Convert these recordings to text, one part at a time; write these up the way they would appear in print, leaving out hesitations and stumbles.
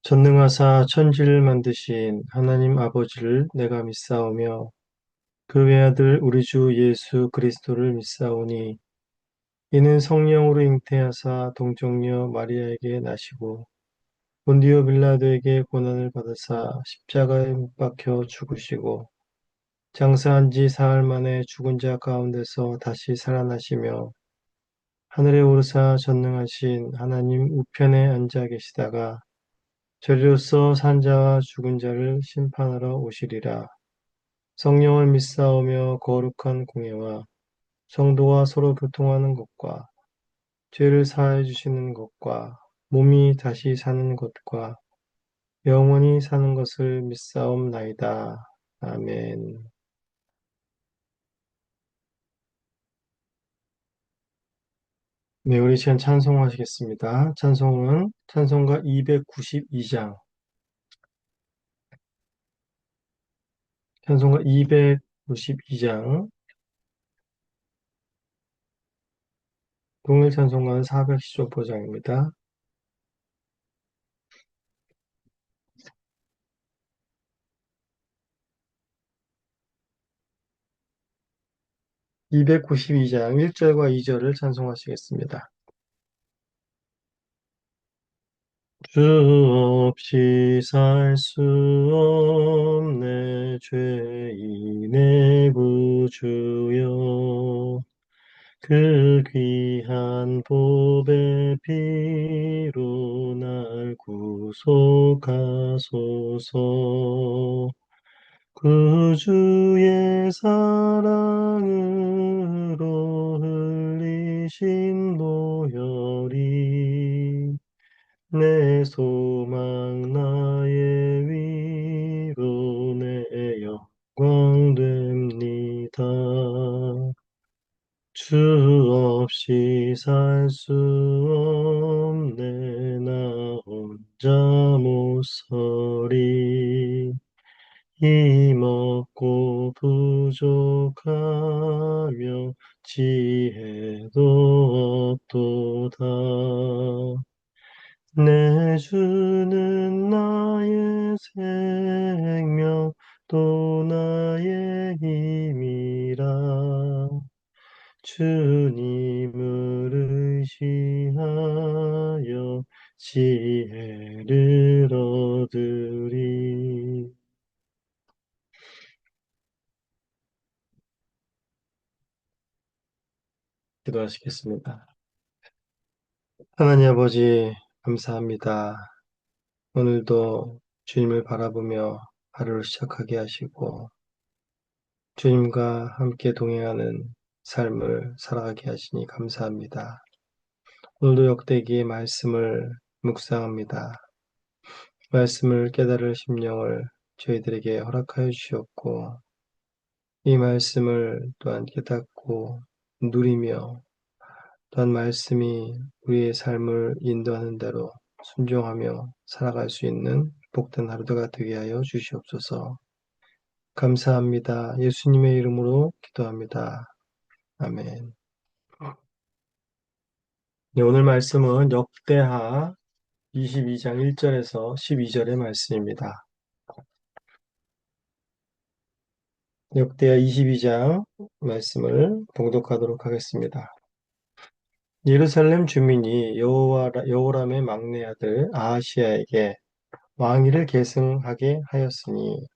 전능하사 천지를 만드신 하나님 아버지를 내가 믿사오며 그 외아들 우리 주 예수 그리스도를 믿사오니 이는 성령으로 잉태하사 동정녀 마리아에게 나시고 본디오 빌라도에게 고난을 받으사 십자가에 못 박혀 죽으시고 장사한 지 사흘 만에 죽은 자 가운데서 다시 살아나시며 하늘에 오르사 전능하신 하나님 우편에 앉아 계시다가 저리로서 산자와 죽은 자를 심판하러 오시리라. 성령을 믿사오며 거룩한 공예와 성도와 서로 교통하는 것과 죄를 사하여 주시는 것과 몸이 다시 사는 것과 영원히 사는 것을 믿사옵나이다. 아멘. 네, 우리 시간 찬송하시겠습니다. 찬송은 찬송가 292장, 찬송가 292장, 동일 찬송가는 410조보장입니다. 292장 1절과 2절을 찬송하시겠습니다. 주 없이 살 수 없네 죄인의 구주여 그 귀한 보배 피로 날 구속하소서 구주의 사랑으로 흘리신 보혈이 내 소망 나의 위로 내 영광 됩니다. 주 없이 살 수 없네 나 혼자 못 서리 힘없고 부족하며 지혜도 없도다. 내 주는 나의 생명 또 나의 힘이라 주님을 의지하여 지혜를 얻으리. 기도하시겠습니다. 하나님 아버지 감사합니다. 오늘도 주님을 바라보며 하루를 시작하게 하시고 주님과 함께 동행하는 삶을 살아가게 하시니 감사합니다. 오늘도 역대기의 말씀을 묵상합니다. 말씀을 깨달을 심령을 저희들에게 허락하여 주셨고 이 말씀을 또한 깨닫고 누리며 또한 말씀이 우리의 삶을 인도하는 대로 순종하며 살아갈 수 있는 복된 하루가 되게 하여 주시옵소서. 감사합니다. 예수님의 이름으로 기도합니다. 아멘. 네, 오늘 말씀은 역대하 22장 1절에서 12절의 말씀입니다. 역대하 22장 말씀을 봉독하도록 하겠습니다. 예루살렘 주민이 여호람의 막내 아들 아하시야에게 왕위를 계승하게 하였으니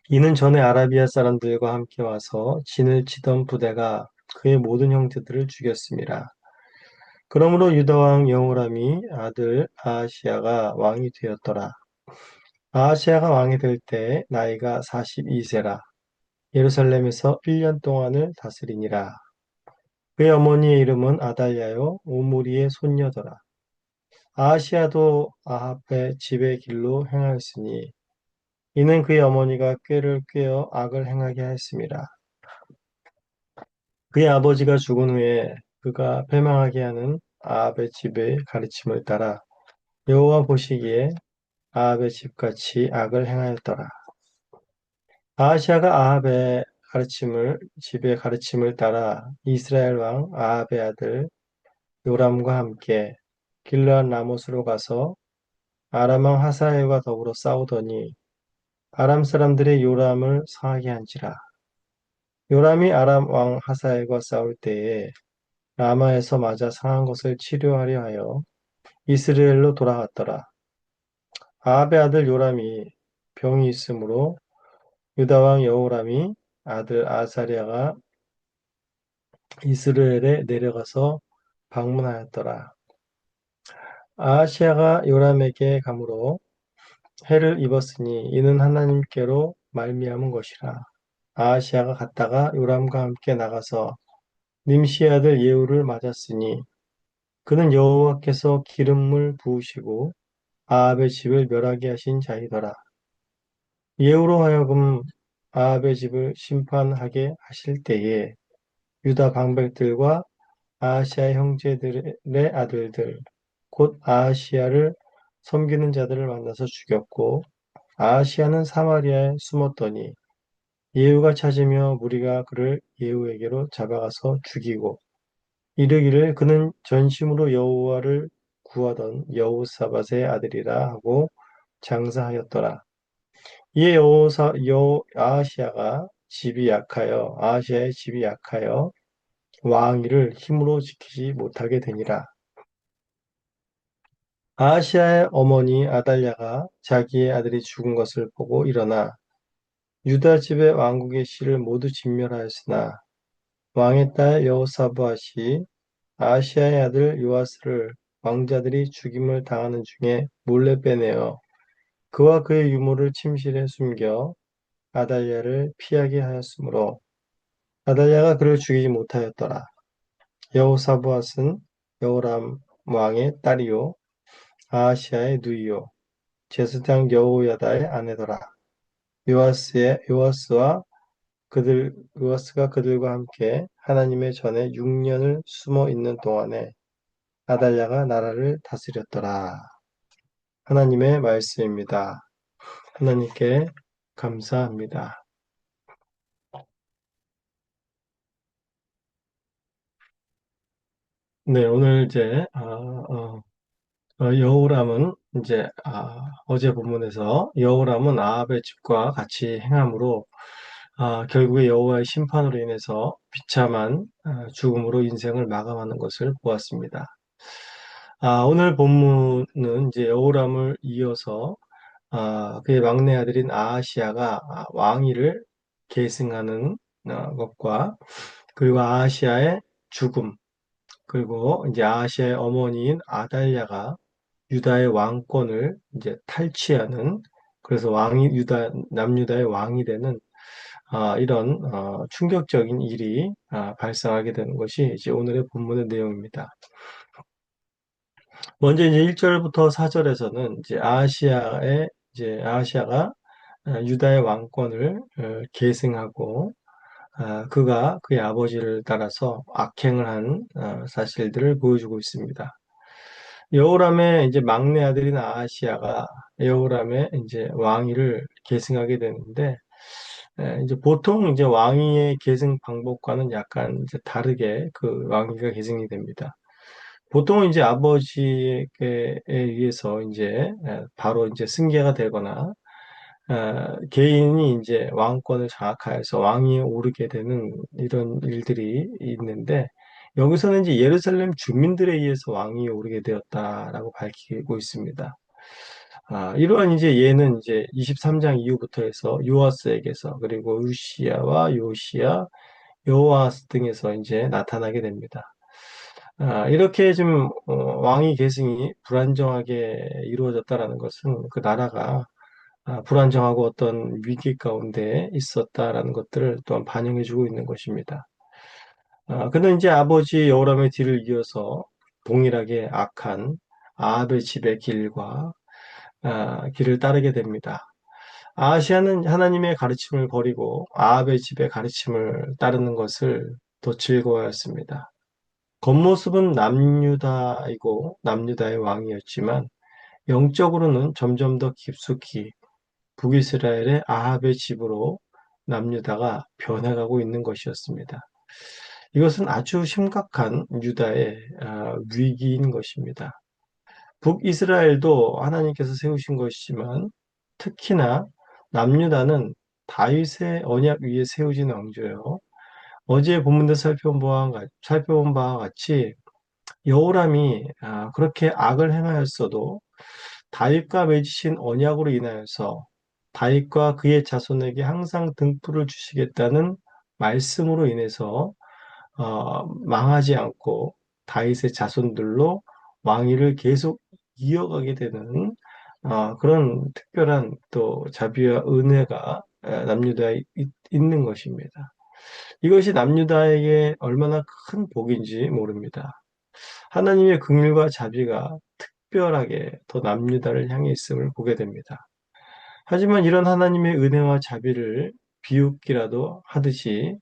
이는 전에 아라비아 사람들과 함께 와서 진을 치던 부대가 그의 모든 형제들을 죽였습니다. 그러므로 유다 왕 여호람이 아들 아하시야가 왕이 되었더라. 아하시야가 왕이 될 때 나이가 42세라. 예루살렘에서 1년 동안을 다스리니라. 그의 어머니의 이름은 아달랴요 오므리의 손녀더라. 아하시야도 아합의 집의 길로 행하였으니 이는 그의 어머니가 꾀를 꾀어 악을 행하게 하였습니다. 그의 아버지가 죽은 후에 그가 패망하게 하는 아합의 집의 가르침을 따라 여호와 보시기에 아합의 집같이 악을 행하였더라. 아하시아가 아합의 집의 가르침을 따라 이스라엘 왕 아합의 아들 요람과 함께 길르앗 라못으로 가서 아람 왕 하사엘과 더불어 싸우더니 아람 사람들의 요람을 상하게 한지라. 요람이 아람 왕 하사엘과 싸울 때에 라마에서 맞아 상한 것을 치료하려 하여 이스라엘로 돌아갔더라. 아합의 아들 요람이 병이 있으므로 유다 왕 여호람이 아들 아사랴가 이스라엘에 내려가서 방문하였더라. 아하시아가 요람에게 가므로 해를 입었으니 이는 하나님께로 말미암은 것이라. 아하시아가 갔다가 요람과 함께 나가서 님시 아들 예후를 맞았으니 그는 여호와께서 기름을 부으시고 아합의 집을 멸하게 하신 자이더라. 예후로 하여금 아합의 집을 심판하게 하실 때에 유다 방백들과 아하시아 형제들의 아들들 곧 아하시아를 섬기는 자들을 만나서 죽였고 아하시아는 사마리아에 숨었더니 예후가 찾으며 무리가 그를 예후에게로 잡아가서 죽이고 이르기를 그는 전심으로 여호와를 구하던 여호사밧의 아들이라 하고 장사하였더라. 이에 아하시아의 집이 약하여 왕위를 힘으로 지키지 못하게 되니라. 아하시아의 어머니 아달랴가 자기의 아들이 죽은 것을 보고 일어나 유다 집의 왕국의 씨를 모두 진멸하였으나 왕의 딸 여호사밧이 아하시아의 아들 요아스를 왕자들이 죽임을 당하는 중에 몰래 빼내어 그와 그의 유모를 침실에 숨겨 아달랴를 피하게 하였으므로 아달랴가 그를 죽이지 못하였더라. 여호사밧은 여호람 왕의 딸이요 아하시아의 누이요 제사장 여호야다의 아내더라. 요아스가 그들과 함께 하나님의 전에 6년을 숨어 있는 동안에 아달랴가 나라를 다스렸더라. 하나님의 말씀입니다. 하나님께 감사합니다. 네, 오늘 이제 여호람은 이제 어제 본문에서 여호람은 아합의 집과 같이 행함으로 결국에 여호와의 심판으로 인해서 비참한 죽음으로 인생을 마감하는 것을 보았습니다. 오늘 본문은 이제 여호람을 이어서 그의 막내 아들인 아하시아가 왕위를 계승하는 것과 그리고 아하시아의 죽음 그리고 이제 아하시아의 어머니인 아달랴가 유다의 왕권을 이제 탈취하는 그래서 남유다의 왕이 되는 이런 충격적인 일이 발생하게 되는 것이 이제 오늘의 본문의 내용입니다. 먼저 이제 1절부터 4절에서는 이제 아하시아가 유다의 왕권을 계승하고 그가 그의 아버지를 따라서 악행을 한 사실들을 보여주고 있습니다. 여호람의 이제 막내 아들인 아하시아가 여호람의 이제 왕위를 계승하게 되는데 이제 보통 이제 왕위의 계승 방법과는 약간 이제 다르게 그 왕위가 계승이 됩니다. 보통 이제 아버지에 의해서 이제 바로 이제 승계가 되거나 개인이 이제 왕권을 장악하여서 왕위에 오르게 되는 이런 일들이 있는데 여기서는 이제 예루살렘 주민들에 의해서 왕위에 오르게 되었다라고 밝히고 있습니다. 이러한 이제 예는 이제 23장 이후부터 해서 요아스에게서 그리고 우시야와 요시야, 여호아스 등에서 이제 나타나게 됩니다. 이렇게 좀 왕위 계승이 불안정하게 이루어졌다라는 것은 그 나라가 불안정하고 어떤 위기 가운데 있었다라는 것들을 또한 반영해주고 있는 것입니다. 그는 이제 아버지 여호람의 뒤를 이어서 동일하게 악한 아합의 집의 길과 길을 따르게 됩니다. 아하시아는 하나님의 가르침을 버리고 아합의 집의 가르침을 따르는 것을 더 즐거워했습니다. 겉모습은 남유다의 왕이었지만 영적으로는 점점 더 깊숙이 북이스라엘의 아합의 집으로 남유다가 변해가고 있는 것이었습니다. 이것은 아주 심각한 유다의 위기인 것입니다. 북이스라엘도 하나님께서 세우신 것이지만 특히나 남유다는 다윗의 언약 위에 세워진 왕조예요. 어제 본문에 살펴본 바와 같이 여호람이 그렇게 악을 행하였어도 다윗과 맺으신 언약으로 인하여서 다윗과 그의 자손에게 항상 등불을 주시겠다는 말씀으로 인해서 망하지 않고 다윗의 자손들로 왕위를 계속 이어가게 되는 그런 특별한 또 자비와 은혜가 남유다에 있는 것입니다. 이것이 남유다에게 얼마나 큰 복인지 모릅니다. 하나님의 긍휼과 자비가 특별하게 더 남유다를 향해 있음을 보게 됩니다. 하지만 이런 하나님의 은혜와 자비를 비웃기라도 하듯이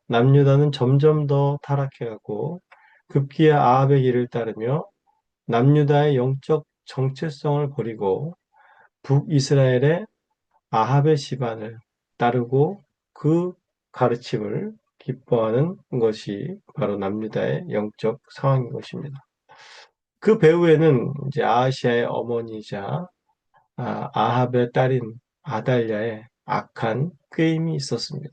남유다는 점점 더 타락해가고 급기야 아합의 길을 따르며 남유다의 영적 정체성을 버리고 북이스라엘의 아합의 집안을 따르고 그 가르침을 기뻐하는 것이 바로 남유다의 영적 상황인 것입니다. 그 배후에는 이제 아하시아의 어머니이자 아합의 딸인 아달랴의 악한 꾀임이 있었습니다.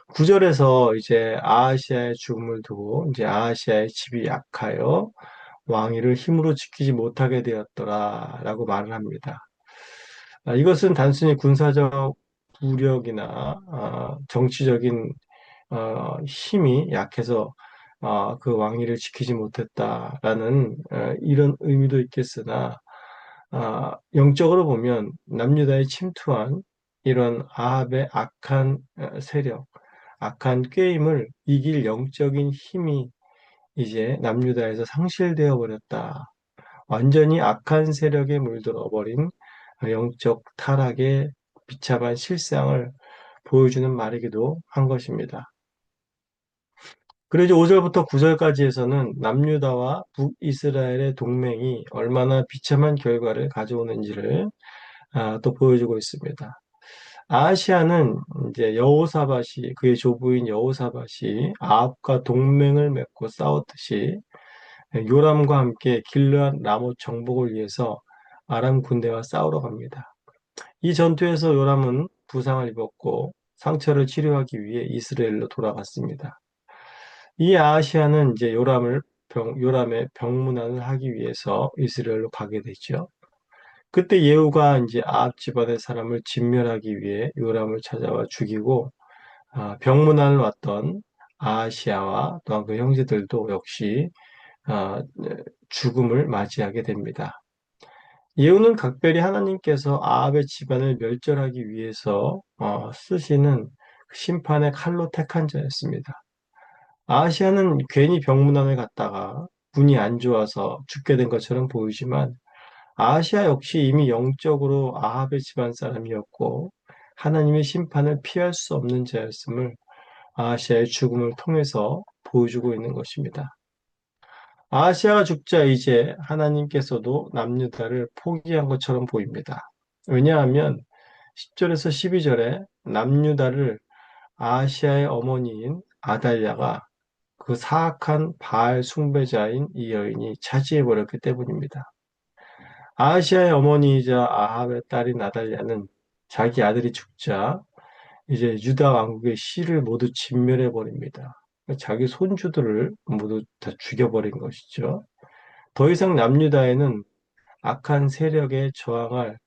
9절에서 이제 아하시아의 죽음을 두고 이제 아하시아의 집이 약하여 왕위를 힘으로 지키지 못하게 되었더라라고 말을 합니다. 이것은 단순히 군사적 부력이나 정치적인 힘이 약해서 그 왕위를 지키지 못했다라는 이런 의미도 있겠으나 영적으로 보면 남유다에 침투한 이런 아합의 악한 세력, 악한 꾀임을 이길 영적인 힘이 이제 남유다에서 상실되어 버렸다. 완전히 악한 세력에 물들어 버린 영적 타락의 비참한 실상을 보여주는 말이기도 한 것입니다. 그래서 5절부터 9절까지에서는 남유다와 북이스라엘의 동맹이 얼마나 비참한 결과를 가져오는지를 또 보여주고 있습니다. 아시아는 이제 여호사밧이 그의 조부인 여호사밧이 아합과 동맹을 맺고 싸웠듯이 요람과 함께 길르앗 라못 정복을 위해서 아람 군대와 싸우러 갑니다. 이 전투에서 요람은 부상을 입었고 상처를 치료하기 위해 이스라엘로 돌아갔습니다. 이 아시아는 이제 요람의 병문안을 하기 위해서 이스라엘로 가게 되죠. 그때 예후가 이제 아합 집안의 사람을 진멸하기 위해 요람을 찾아와 죽이고 병문안을 왔던 아하시아와 또한 그 형제들도 역시 네, 죽음을 맞이하게 됩니다. 예후는 각별히 하나님께서 아합의 집안을 멸절하기 위해서 쓰시는 심판의 칼로 택한 자였습니다. 아하시아는 괜히 병문안을 갔다가 운이 안 좋아서 죽게 된 것처럼 보이지만 아하시아 역시 이미 영적으로 아합의 집안 사람이었고 하나님의 심판을 피할 수 없는 자였음을 아하시아의 죽음을 통해서 보여주고 있는 것입니다. 아하시아가 죽자 이제 하나님께서도 남유다를 포기한 것처럼 보입니다. 왜냐하면 10절에서 12절에 남유다를 아하시아의 어머니인 아달랴가 그 사악한 바알 숭배자인 이 여인이 차지해버렸기 때문입니다. 아하시아의 어머니이자 아합의 딸인 아달랴는 자기 아들이 죽자 이제 유다 왕국의 씨를 모두 진멸해 버립니다. 자기 손주들을 모두 다 죽여버린 것이죠. 더 이상 남유다에는 악한 세력에 저항할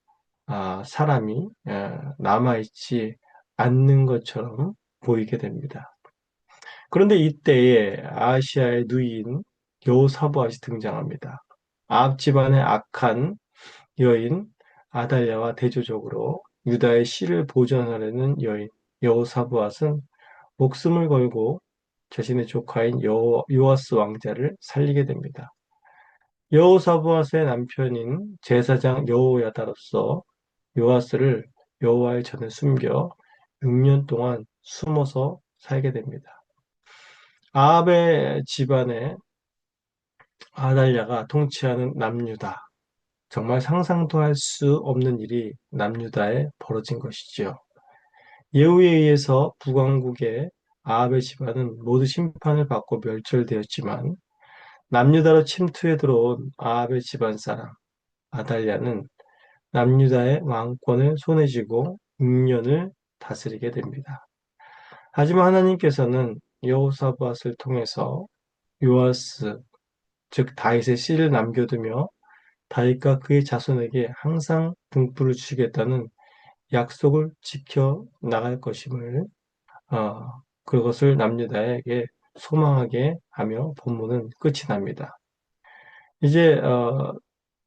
사람이 남아있지 않는 것처럼 보이게 됩니다. 그런데 이때에 아시아의 누이인 여호사밧이 등장합니다. 아합 집안의 악한 여인 아달랴와 대조적으로 유다의 씨를 보존하려는 여인 여호사밧은 목숨을 걸고 자신의 조카인 요아스 왕자를 살리게 됩니다. 여호사밧의 남편인 제사장 여호야다로서 요아스를 여호와의 전에 숨겨 6년 동안 숨어서 살게 됩니다. 아합의 집안에 아달랴가 통치하는 남유다. 정말 상상도 할 수 없는 일이 남유다에 벌어진 것이지요. 예후에 의해서 북왕국의 아합의 집안은 모두 심판을 받고 멸절되었지만 남유다로 침투해 들어온 아합의 집안 사람 아달랴는 남유다의 왕권을 손에 쥐고 6년을 다스리게 됩니다. 하지만 하나님께서는 여호사밧을 통해서 요아스, 즉 다윗의 씨를 남겨두며 다윗과 그의 자손에게 항상 등불을 주시겠다는 약속을 지켜 나갈 것임을 그것을 남유다에게 소망하게 하며 본문은 끝이 납니다. 이제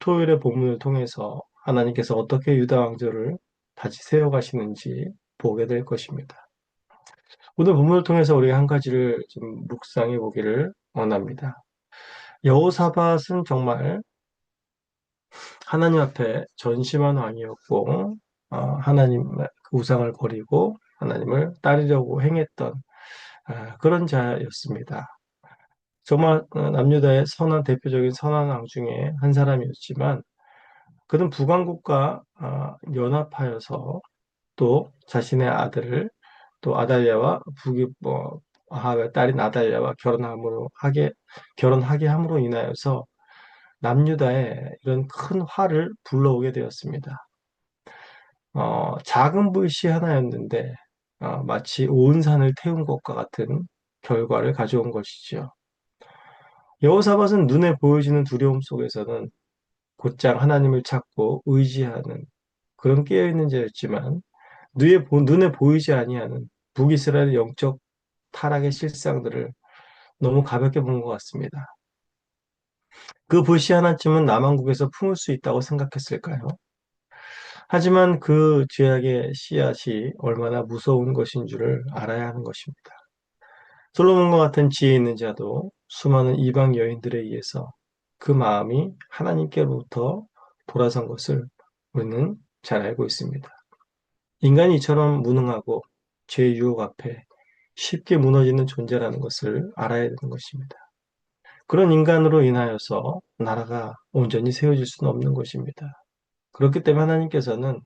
토요일의 본문을 통해서 하나님께서 어떻게 유다 왕조를 다시 세워가시는지 보게 될 것입니다. 오늘 본문을 통해서 우리가 한 가지를 좀 묵상해 보기를 원합니다. 여호사밧은 정말 하나님 앞에 전심한 왕이었고 하나님 그 우상을 버리고 하나님을 따르려고 행했던 그런 자였습니다. 정말 남유다의 선한 대표적인 선한 왕 중에 한 사람이었지만 그는 북왕국과 연합하여서 또 자신의 아들을 또 아달랴와 아합의 딸인 아달랴와 결혼하게 함으로 인하여서 남유다에 이런 큰 화를 불러오게 되었습니다. 작은 불씨 하나였는데 마치 온 산을 태운 것과 같은 결과를 가져온 것이죠. 여호사밧은 눈에 보여지는 두려움 속에서는 곧장 하나님을 찾고 의지하는 그런 깨어있는 자였지만 눈에 보이지 아니하는 북이스라엘의 영적 타락의 실상들을 너무 가볍게 본 것 같습니다. 그 불씨 하나쯤은 남한국에서 품을 수 있다고 생각했을까요? 하지만 그 죄악의 씨앗이 얼마나 무서운 것인 줄을 알아야 하는 것입니다. 솔로몬과 같은 지혜 있는 자도 수많은 이방 여인들에 의해서 그 마음이 하나님께로부터 돌아선 것을 우리는 잘 알고 있습니다. 인간이 이처럼 무능하고 죄의 유혹 앞에 쉽게 무너지는 존재라는 것을 알아야 되는 것입니다. 그런 인간으로 인하여서 나라가 온전히 세워질 수는 없는 것입니다. 그렇기 때문에 하나님께서는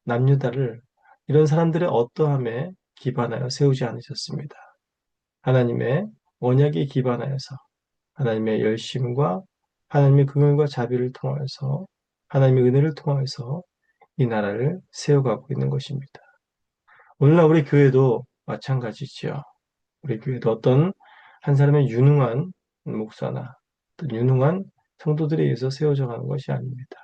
남유다를 이런 사람들의 어떠함에 기반하여 세우지 않으셨습니다. 하나님의 언약에 기반하여서 하나님의 열심과 하나님의 긍휼과 자비를 통하여서 하나님의 은혜를 통하여서 이 나라를 세워가고 있는 것입니다. 오늘날 우리 교회도 마찬가지지요. 우리 교회도 어떤 한 사람의 유능한 목사나 어떤 유능한 성도들에 의해서 세워져 가는 것이 아닙니다.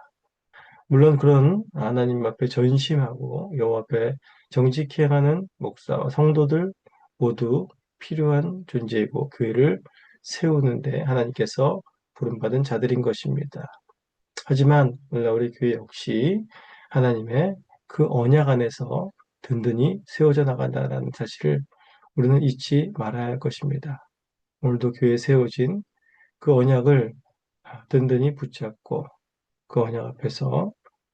물론 그런 하나님 앞에 전심하고 여호와 앞에 정직히 행하는 목사와 성도들 모두 필요한 존재이고 교회를 세우는데 하나님께서 부름받은 자들인 것입니다. 하지만 오늘날 우리 교회 역시 하나님의 그 언약 안에서 든든히 세워져 나간다는 사실을 우리는 잊지 말아야 할 것입니다. 오늘도 교회에 세워진 그 언약을 든든히 붙잡고 그 언약 앞에서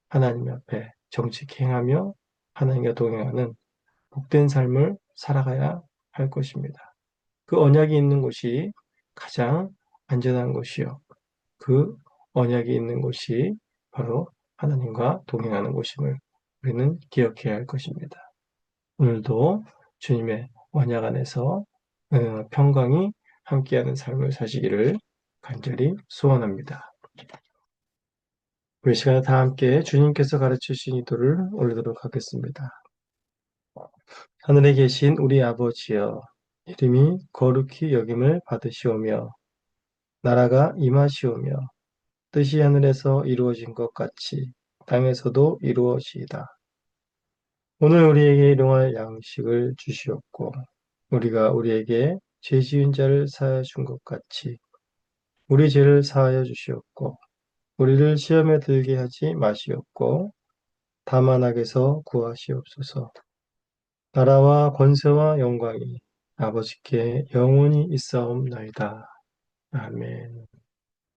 하나님 앞에 정직히 행하며 하나님과 동행하는 복된 삶을 살아가야 할 것입니다. 그 언약이 있는 곳이 가장 안전한 곳이요. 그 언약이 있는 곳이 바로 하나님과 동행하는 곳임을 우리는 기억해야 할 것입니다. 오늘도 주님의 언약 안에서 평강이 함께하는 삶을 사시기를 간절히 소원합니다. 우리 시간에 다 함께 주님께서 가르치신 기도를 올리도록 하겠습니다. 하늘에 계신 우리 아버지여, 이름이 거룩히 여김을 받으시오며 나라가 임하시오며 뜻이 하늘에서 이루어진 것 같이 땅에서도 이루어지이다. 오늘 우리에게 일용할 양식을 주시옵고 우리가 우리에게 죄 지은 자를 사하여 준 것 같이 우리 죄를 사하여 주시옵고 우리를 시험에 들게 하지 마시옵고 다만 악에서 구하시옵소서. 나라와 권세와 영광이 아버지께 영원히 있사옵나이다. 아멘.